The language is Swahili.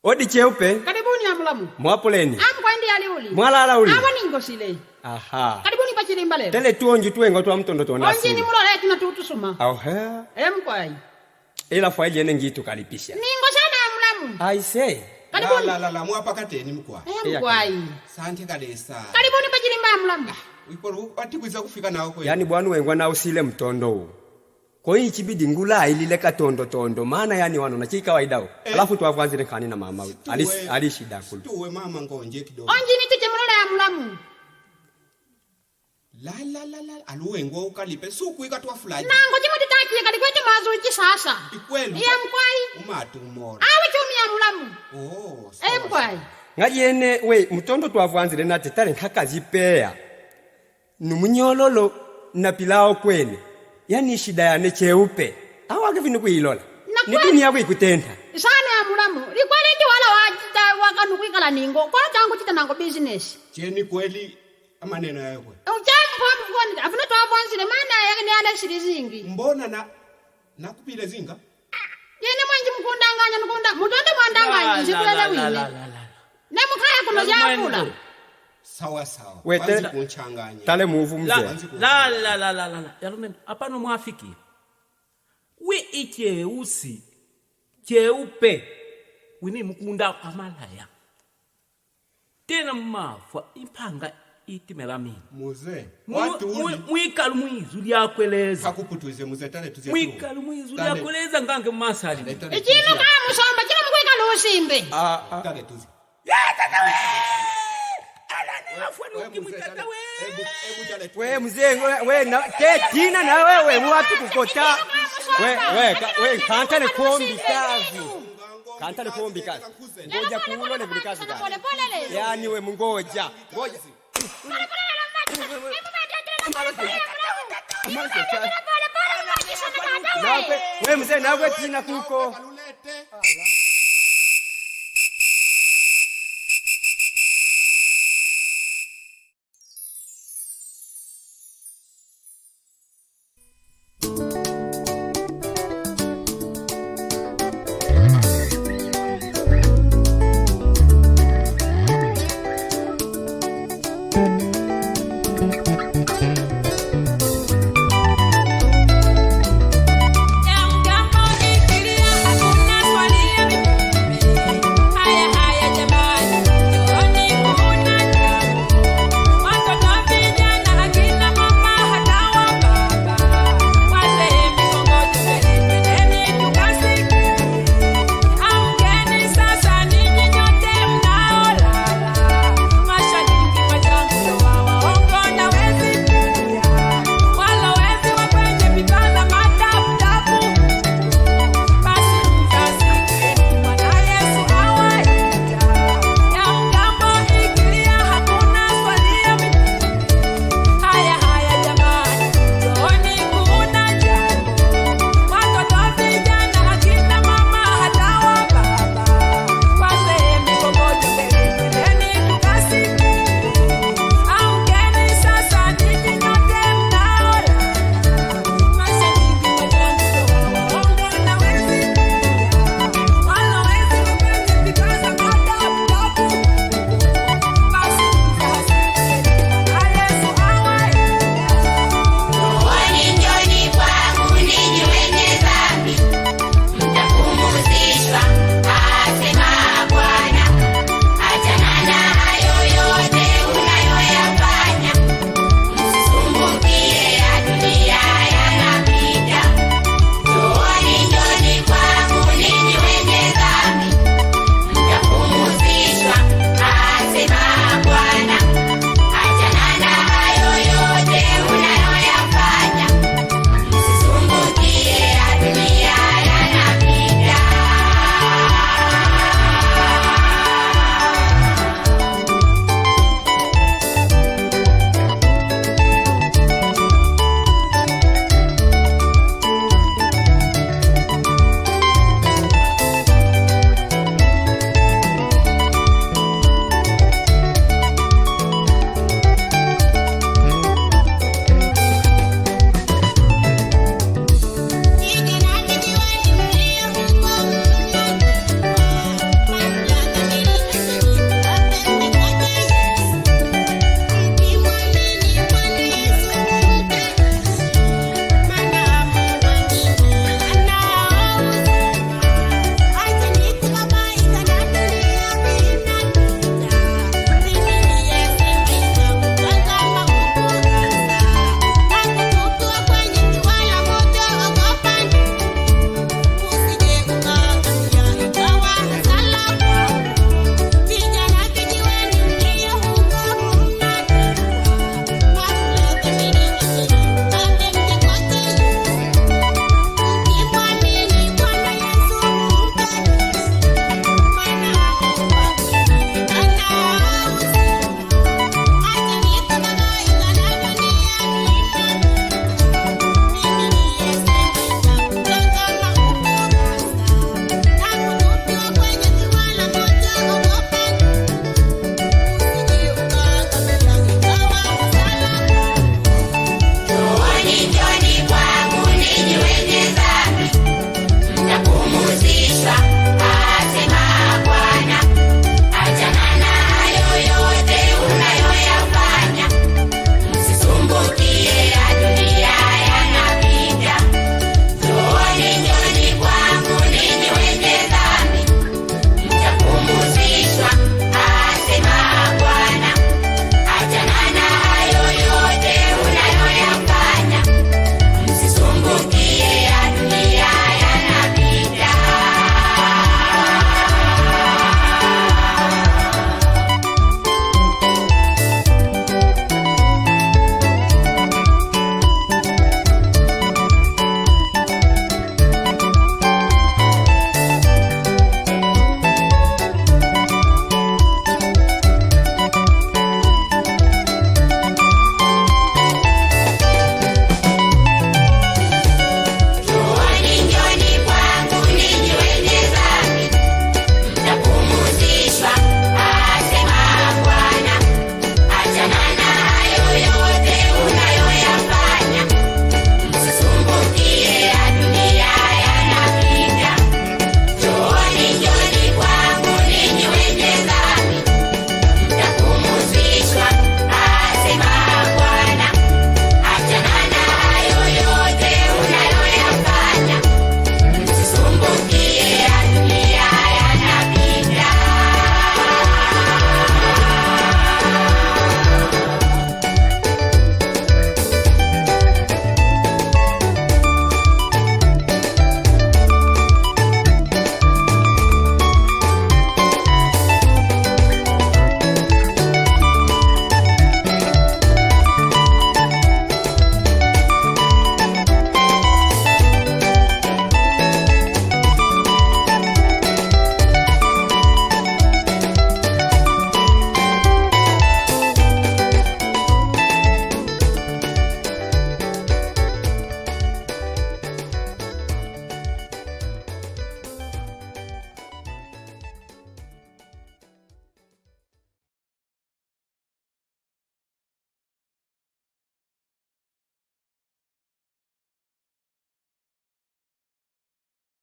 Odi cheupe. Karibuni amulamu. Mwapoleni. Amkwandi ali uli. Mwalala uli. Awa ningo sile. Aha. Karibuni pachilimba leo. Tele tuonji tuengo twa mtondo tona asili. Onji ni mulole tunatutusuma. Aha. Emkwai. Ila faili ene ngitu kalipisha. Ningo sana amulamu. I say. Karibuni. La mwapa kateni mkwa. Emkwai. Sante kalesa. Karibuni pachilimba amulamu. Wikoru atikuza kufika nao kwa. Yani bwanu wengwa na usile mtondo. Kwa hiyo chibidi ngula ilile tondo maana yani wano na chika waidao. Alafu tuwavanzile kani na mama. Alishida kulu. Tuwe mama ngonje kidogo. Onji ni tuje mulole amulamu. La aluwengo ukalipe suku ikatwa fulaji. Nango jimuti taki kalikwete mazo ichi sasa. Ikwelu. Iya mkwai. Umatu mora. Awe chumi amulamu. Oh. Emkwai. Ngajene we mtondo tuwavanzile na tetale nkakazipea. Numunyololo na pilao kwene. Yani shida ya cheupe. Awa kevini kuilola. Ni dunia kuikutenda. Sana amulamu. Likweli ndi wala wajita wakanu kuikala ningo. Kwa changu chita nango business. Cheni kweli amaneno yako. Uchangu kwa mkwani. Afuna tuwavanzile maana yake ni ala shirizingi. Mbona nakupile zinga? Yene mwanji mkundanganya nukunda. Mutonde mwandanganya. Njikulele wile. Ne mukaya kuno jakula. Sawa. Wete kunchanganya. Tale muvu mzee. La. Yarumen, apano mwafiki. We iche usi. Cheupe. Wini mkunda amalaya. Tena mafwa impanga itimela mimi. Muze. Watu uli. Mwikalu mwizu yakweleza. Hakuputuze muze tale tuze. Mwikalu mwizu yakweleza ngange masali. Ichino kama musomba chino mkwikalu usimbe. Tale tuze. We mzee we na tina na wewe mwatu kukota. We kantale kombi kazi. Kantale kombi kazi. Ngoja kuulole vile kazi kazi. Yani we ngoja. Ngoja. We mzee nawe tina kuko.